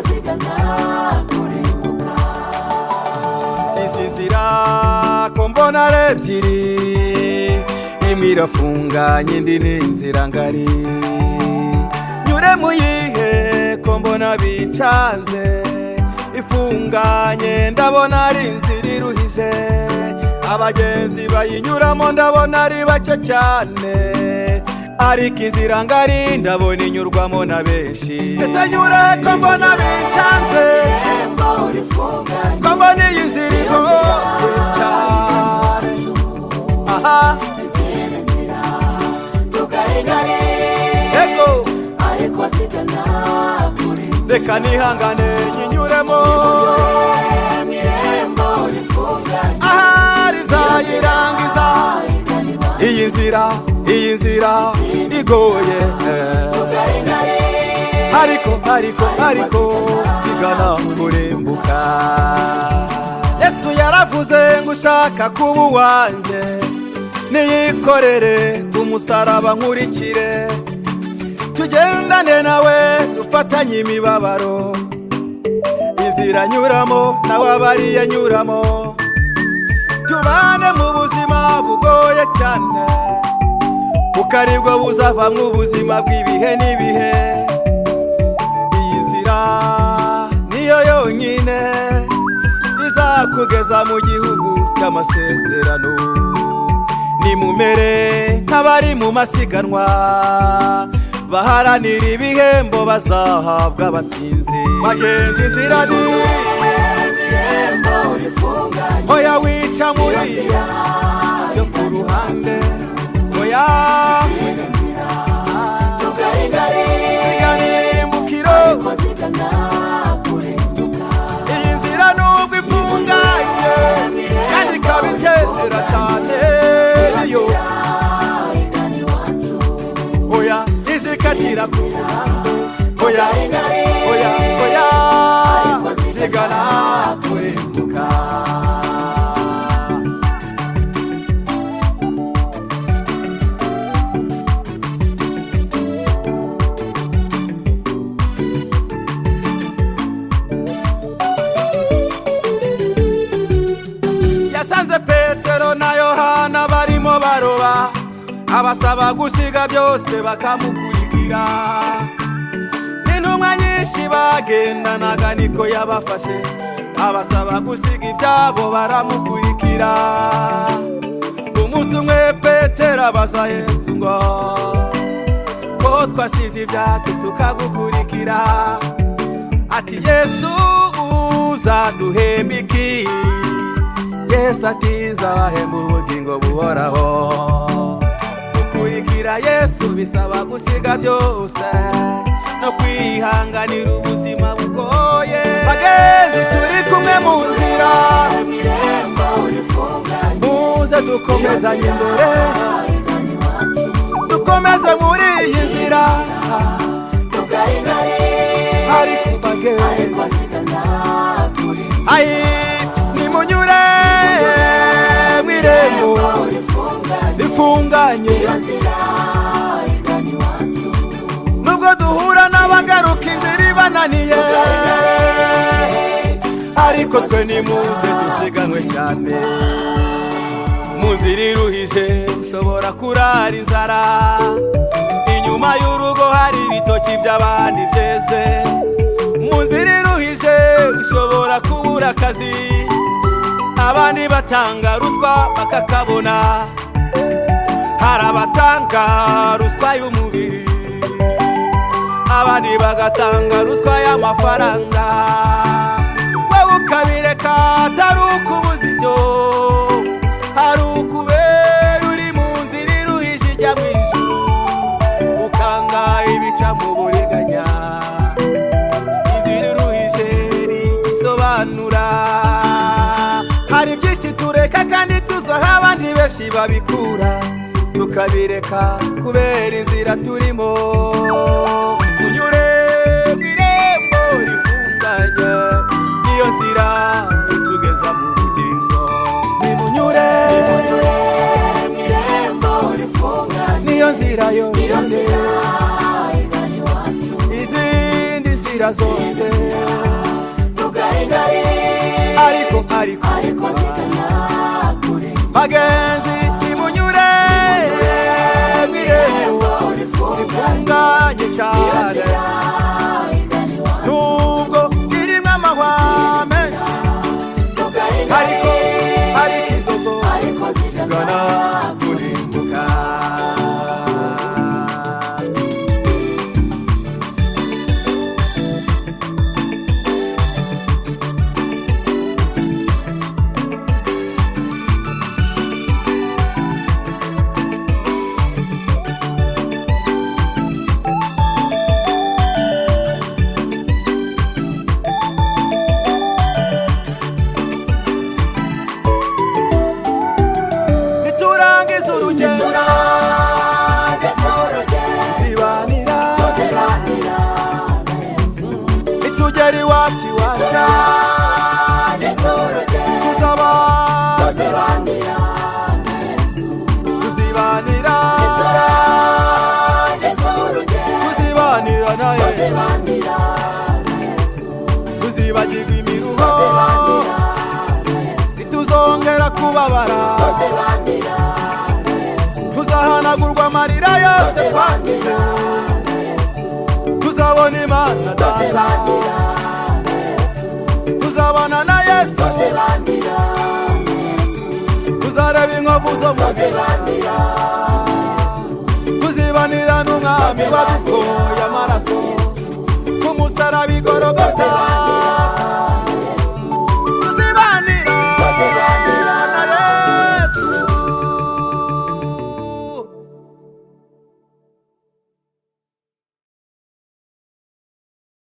zigana kurimbuka. Izi nzira ko mbona ari ebyiri, imwe irafunganye indi ni inzira ngari. Nyure muyihe ko mbona bicanze, ifunganye ndabona ari inzira iruhije. Abagenzi bayinyuramo ndabona ari bake cyane, ariko inzira ngari ndabona inyurwamo na benshi. Ese nyure ko mbona bicanze, ko mbona iyi nzira igoye cyane. Aha, izindi nzira ntugarengare, ego ariko zigana kurimbuka. reka nihangane nyinyuremo, mw'irembo rifunganye, ahari nzayirangiza. Iyi nzira igoye, ariko zigana kurimbuka. Yesu yaravuze ngo ushaka kuba uwanjye, niyikorere umusaraba nkurikire. Tugendane nawe dufatanye imibabaro, inzira nyuramo nawe abari yanyuramo. Tubane mu buzima bugoye cyane, kuko aribwo buzavamwo ubuzima bw'ibihe n'ibihe. Iyi nzira niyo yonyine izakugeza mu gihugu cy'amasezerano. Nimumere nk'abari mu masiganwa, baharanira ibihembo bazahabwa abatsinzi. Bagenzi inzira ni mw'irembo rifunganye, oya wica muri yo ku ruhande, oya izindi nzira ntugarengare, ziganira mu kiro. ariko zigana kurimbuka. Iyi nzira nubwo ifunganye kandi ikaba itera cyane, yo igana iwacu, oya izikatira ku ruhande, oya zigana kurimbuka. Yasanze Petero na Yohana barimo baroba, abasaba gusiga byose bakamukurikira. N'intumwa nyinshi bagendanaga niko yabafashe, abasaba gusiga ibyabo baramukurikira. Umunsi umwe Petero abaza Yesu ngo ko twasize ibyacu tukagukurikira, ati Yesu uzaduhemba iki? Yesu ati nzabahemba ubugingo buhoraho. Gukurikira Yesu bisaba gusiga byose no kwihanganira ubuzima bugoye. Bagezi turi kumwe mu nzira, mw'irembo rifunganye, muze dukomezanye imbere, igana iwacu, dukomeze muri iyi nzira. ntugarengare, Ariko bagezi ariko zigana kurimbuka. ayi nimunyure mw'irembo rifunganye, nzira igana iwacu, nubwo duhura n'abagaruka inzira ibananiye, ariko twe nimuze dusiganwe cyane. Mu nzira iruhije ushobora kurara inzara, inyuma y'urugo hari ibitoki by'abandi byeze. Mu nzira iruhije ushobora kubura akazi, abandi batanga ruswa bakakabona. Hari abatanga ruswa y'umubiri, abandi bagatanga ruswa y'amafaranga. Wowe ukabireka atari ukubuza ibyo, hari ukubera uri mu nzira iruhije ijya mu ijuru, ukanga ibica mu buriganya. Inzira iruhije ni igisobanura, hari byinshi tureka kandi tuzaha abandi benshi babikura, tukabireka kubera inzira turimo. Unyure mw'irembo rifunganye, niyo nzira itugeza mu bugingo. Nimunyure mw'irembo rifunganye, niyo nzira niyo yonyine, nzira igana iwacu, izindi nzira zose rugarigari ariko zigana kure bagenzi nimunyure mw'irembo rifunganye cyane nubwo irimo amahwa menshi ariko izo zose zigana kurimbuka. Nitugera iwacu tuzibanira na Yesu, tuzibagirwa imiruho, ntituzongera kubabara, tuzahanagurwa amarira yose twagize, tuzabona Imana Data, tuzabana na Yesu, tuzareba inkovu zo mu nzira, tuzibanira n'umwami wadukoye amaraso ku musaraba i Gologota.